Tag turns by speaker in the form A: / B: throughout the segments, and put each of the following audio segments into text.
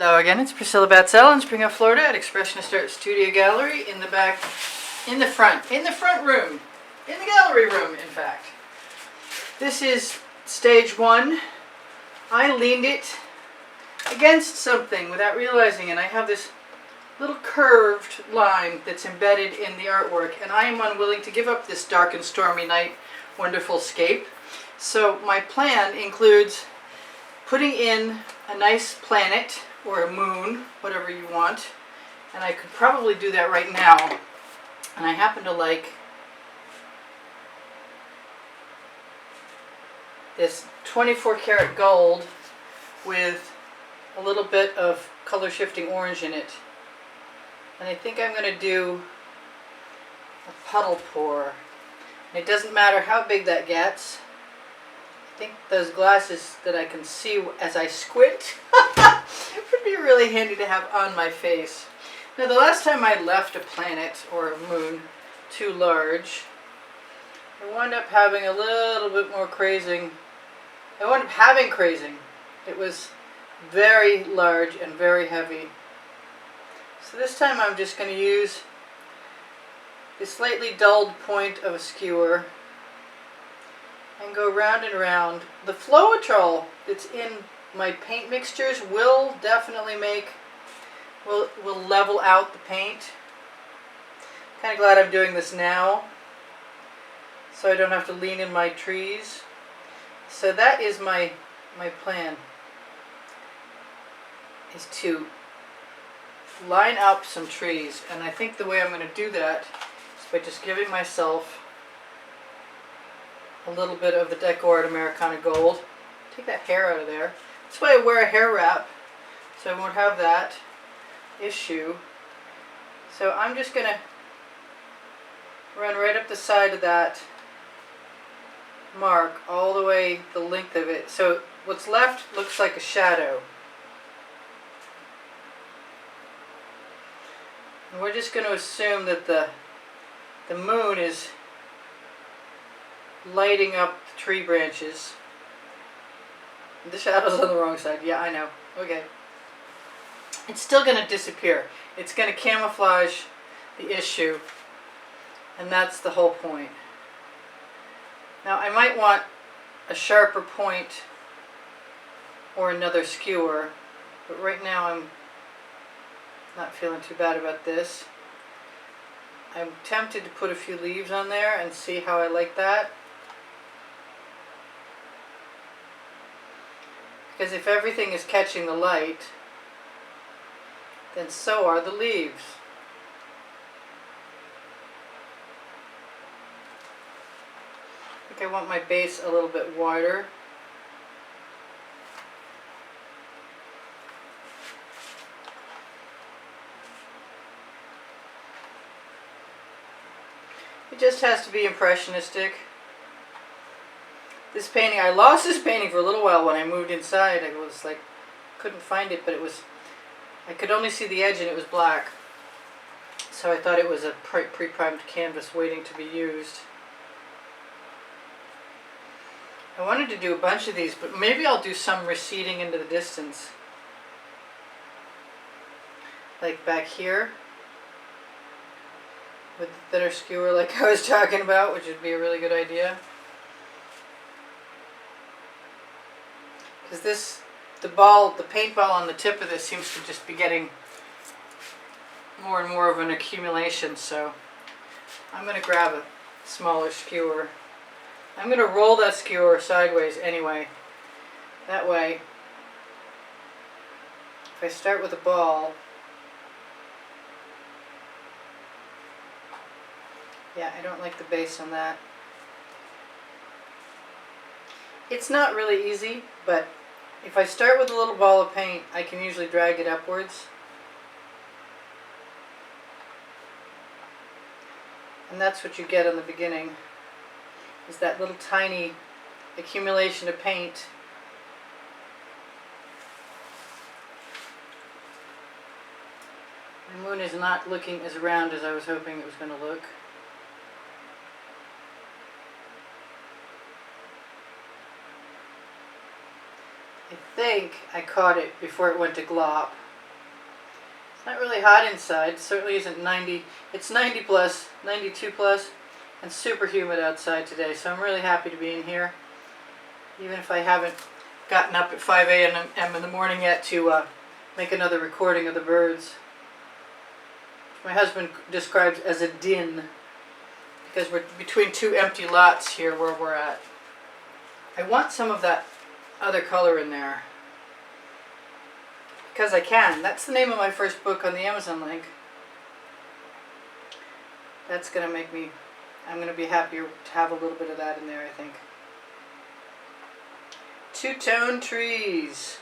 A: Hello again, it's Priscilla Batzell in Spring Hill, Florida at Expressionist Art Studio Gallery in the back, in the front room, in the gallery room in fact. This is stage one. I leaned it against something without realizing it. I have this little curved line that's embedded in the artwork, and I am unwilling to give up this dark and stormy night wonderful scape. So my plan includes putting in a nice planet or a moon, whatever you want, and I could probably do that right now. And I happen to like this 24 karat gold with a little bit of color shifting orange in it. And I think I'm going to do a puddle pour. And it doesn't matter how big that gets. I think those glasses that I can see as I squint would be really handy to have on my face. Now, the last time I left a planet or a moon too large, I wound up having a little bit more crazing. I wound up having crazing. It was very large and very heavy. So this time I'm just going to use the slightly dulled point of a skewer and go round and round. The Floetrol that's in my paint mixtures will definitely will level out the paint. Kind of glad I'm doing this now so I don't have to lean in my trees. So that is my plan, is to line up some trees. And I think the way I'm going to do that is by just giving myself a little bit of the Deco-Art Americana Gold. Take that hair out of there. That's why I wear a hair wrap, so I won't have that issue. So I'm just going to run right up the side of that mark, all the way the length of it. So what's left looks like a shadow. And we're just going to assume that the moon is lighting up the tree branches. The shadow's on the wrong side. Yeah, I know. Okay. It's still going to disappear. It's going to camouflage the issue. And that's the whole point. Now, I might want a sharper point or another skewer. But right now I'm not feeling too bad about this. I'm tempted to put a few leaves on there and see how I like that. Because if everything is catching the light, then so are the leaves. I think I want my base a little bit wider. It just has to be impressionistic. This painting, I lost this painting for a little while when I moved inside. I was like, couldn't find it, but it was, I could only see the edge and it was black. So I thought it was a pre-primed canvas waiting to be used. I wanted to do a bunch of these, but maybe I'll do some receding into the distance. Like back here, with the thinner skewer like I was talking about, which would be a really good idea. Because the paintball on the tip of this seems to just be getting more and more of an accumulation, so I'm going to grab a smaller skewer. I'm going to roll that skewer sideways anyway. That way, if I start with a ball, yeah, I don't like the base on that. It's not really easy, but if I start with a little ball of paint, I can usually drag it upwards. And that's what you get in the beginning, is that little tiny accumulation of paint. The moon is not looking as round as I was hoping it was going to look. I think I caught it before it went to glop. It's not really hot inside. It certainly isn't 90. It's 90 plus, 92 plus, and super humid outside today. So I'm really happy to be in here, even if I haven't gotten up at 5 a.m. in the morning yet to make another recording of the birds. My husband describes as a din, because we're between two empty lots here where we're at. I want some of that other color in there, because I can. That's the name of my first book on the Amazon link. That's going to make me, I'm going to be happier to have a little bit of that in there, I think. Two-tone trees.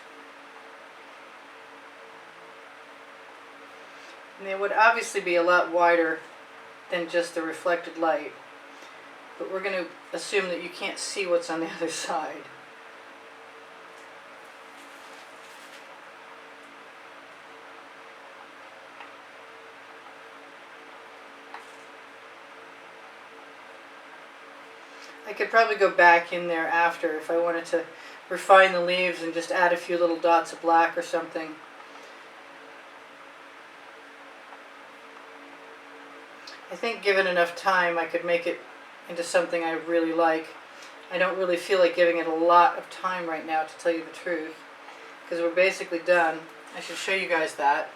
A: And they would obviously be a lot wider than just the reflected light, but we're going to assume that you can't see what's on the other side. I could probably go back in there after if I wanted to refine the leaves and just add a few little dots of black or something. I think given enough time I could make it into something I really like. I don't really feel like giving it a lot of time right now, to tell you the truth, because we're basically done. I should show you guys that.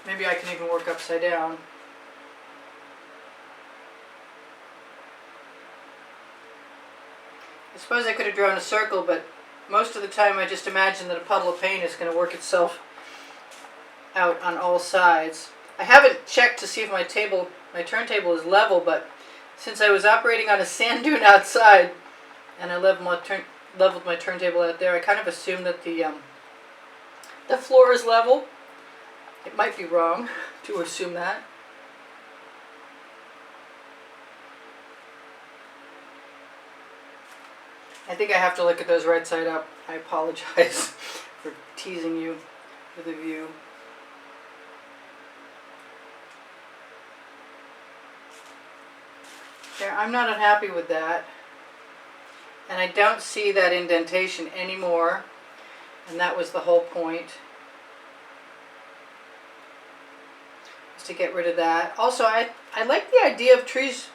A: Maybe I can even work upside down. I suppose I could have drawn a circle, but most of the time I just imagine that a puddle of paint is going to work itself out on all sides. I haven't checked to see if my turntable is level, but since I was operating on a sand dune outside and I leveled my turntable out there, I kind of assumed that the floor is level. It might be wrong to assume that. I think I have to look at those right side up. I apologize for teasing you with a view. There, I'm not unhappy with that. And I don't see that indentation anymore. And that was the whole point, was to get rid of that. Also, I like the idea of trees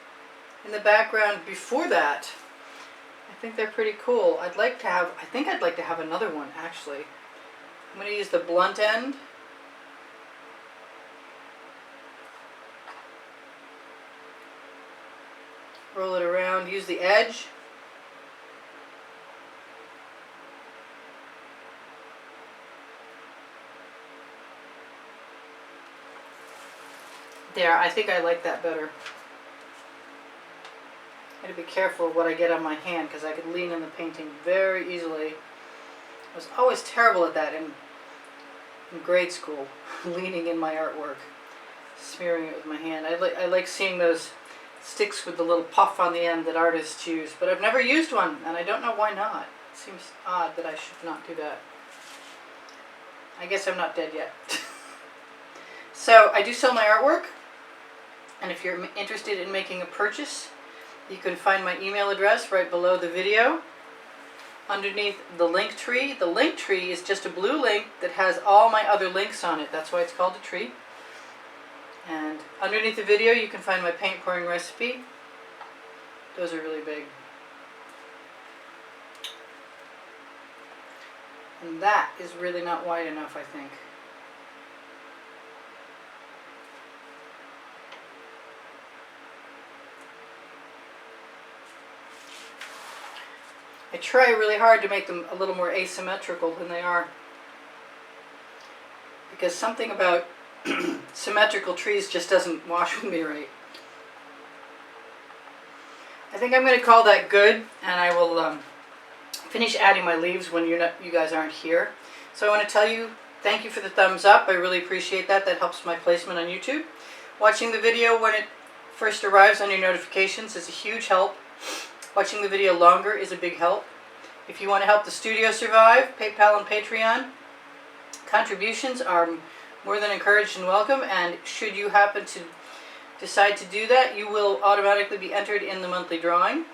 A: in the background before that. I think they're pretty cool. I think I'd like to have another one, actually. I'm going to use the blunt end. Roll it around, use the edge. There, I think I like that better. I gotta be careful of what I get on my hand, because I could lean in the painting very easily. I was always terrible at that in grade school, leaning in my artwork, smearing it with my hand. I like seeing those sticks with the little puff on the end that artists use, but I've never used one, and I don't know why not. It seems odd that I should not do that. I guess I'm not dead yet. So I do sell my artwork, and if you're interested in making a purchase, you can find my email address right below the video, underneath the link tree. The link tree is just a blue link that has all my other links on it. That's why it's called a tree. And underneath the video you can find my paint pouring recipe. Those are really big. And that is really not wide enough, I think. I try really hard to make them a little more asymmetrical than they are, because something about symmetrical trees just doesn't wash with me right. I think I'm going to call that good, and I will finish adding my leaves when you guys aren't here. So I want to tell you, thank you for the thumbs up. I really appreciate that. That helps my placement on YouTube. Watching the video when it first arrives on your notifications is a huge help. Watching the video longer is a big help. If you want to help the studio survive, PayPal and Patreon contributions are more than encouraged and welcome, and should you happen to decide to do that, you will automatically be entered in the monthly drawing.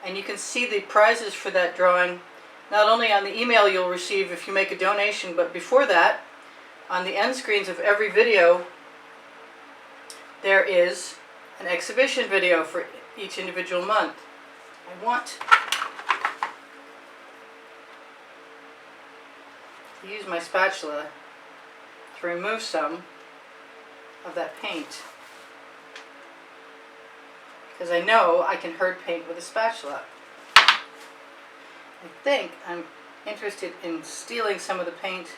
A: And you can see the prizes for that drawing not only on the email you'll receive if you make a donation, but before that, on the end screens of every video, there is an exhibition video for each individual month. I want to use my spatula to remove some of that paint, because I know I can herd paint with a spatula. I think I'm interested in stealing some of the paint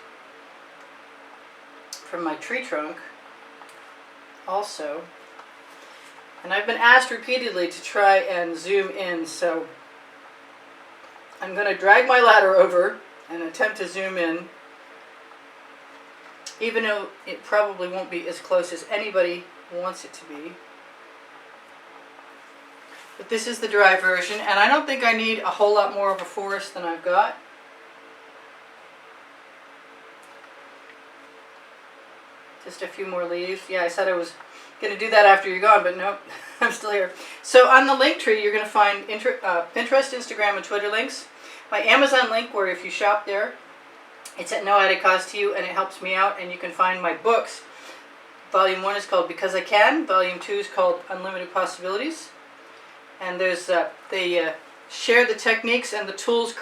A: from my tree trunk also. And I've been asked repeatedly to try and zoom in, so I'm going to drag my ladder over and attempt to zoom in, even though it probably won't be as close as anybody wants it to be. But this is the dry version, and I don't think I need a whole lot more of a forest than I've got. Just a few more leaves. Yeah, I said I was going to do that after you're gone, but nope, I'm still here. So on the link tree, you're going to find Pinterest, Instagram, and Twitter links. My Amazon link, where if you shop there, it's at no added cost to you, and it helps me out. And you can find my books. Volume 1 is called Because I Can. Volume 2 is called Unlimited Possibilities. And there's they share the techniques and the tools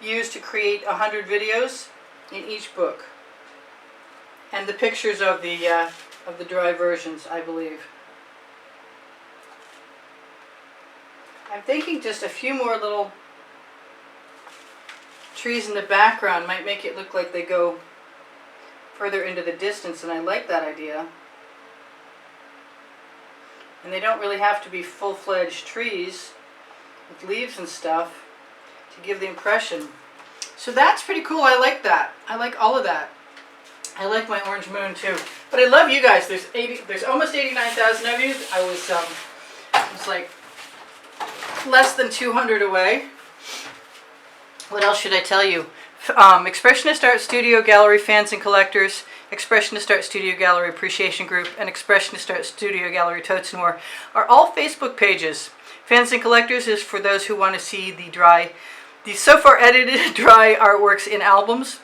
A: used to create 100 videos in each book, and the pictures of the dry versions, I believe. I'm thinking just a few more little trees in the background might make it look like they go further into the distance, and I like that idea. And they don't really have to be full-fledged trees with leaves and stuff to give the impression. So that's pretty cool. I like that. I like all of that. I like my orange moon too. But I love you guys. There's almost 89,000 of you. I was like less than 200 away. What else should I tell you? Expressionist Art Studio Gallery Fans and Collectors, Expressionist Art Studio Gallery Appreciation Group, and Expressionist Art Studio Gallery Totes and More are all Facebook pages. Fans and Collectors is for those who want to see the so far edited dry artworks in albums.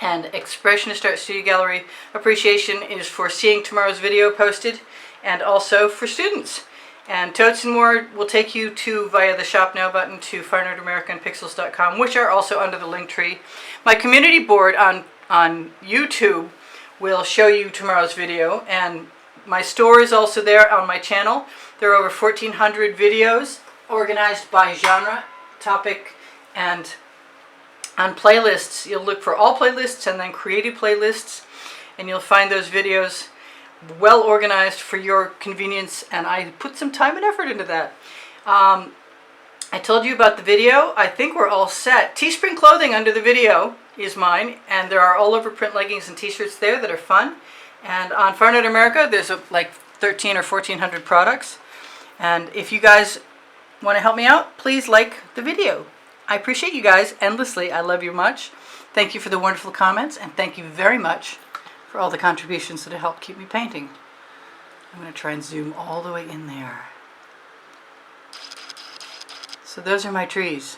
A: And Expressionist Art Studio Gallery Appreciation is for seeing tomorrow's video posted, and also for students. And Totes and More will take you to, via the Shop Now button, to fineartamericanpixels.com, which are also under the link tree. My community board on YouTube will show you tomorrow's video, and my store is also there on my channel. There are over 1,400 videos organized by genre, topic, and on playlists. You'll look for all playlists and then creative playlists, and you'll find those videos well organized for your convenience, and I put some time and effort into that. I told you about the video. I think we're all set. Teespring clothing under the video is mine, and there are all over print leggings and t-shirts there that are fun. And on Far North America, there's like 13 or 1,400 products. And if you guys want to help me out, please like the video. I appreciate you guys endlessly. I love you much. Thank you for the wonderful comments, and thank you very much for all the contributions that have helped keep me painting. I'm going to try and zoom all the way in there. So those are my trees.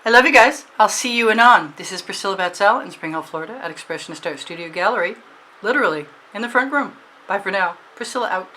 A: I love you guys. I'll see you anon. This is Priscilla Batzell in Spring Hill, Florida at Expressionist Art Studio Gallery. Literally, in the front room. Bye for now. Priscilla out.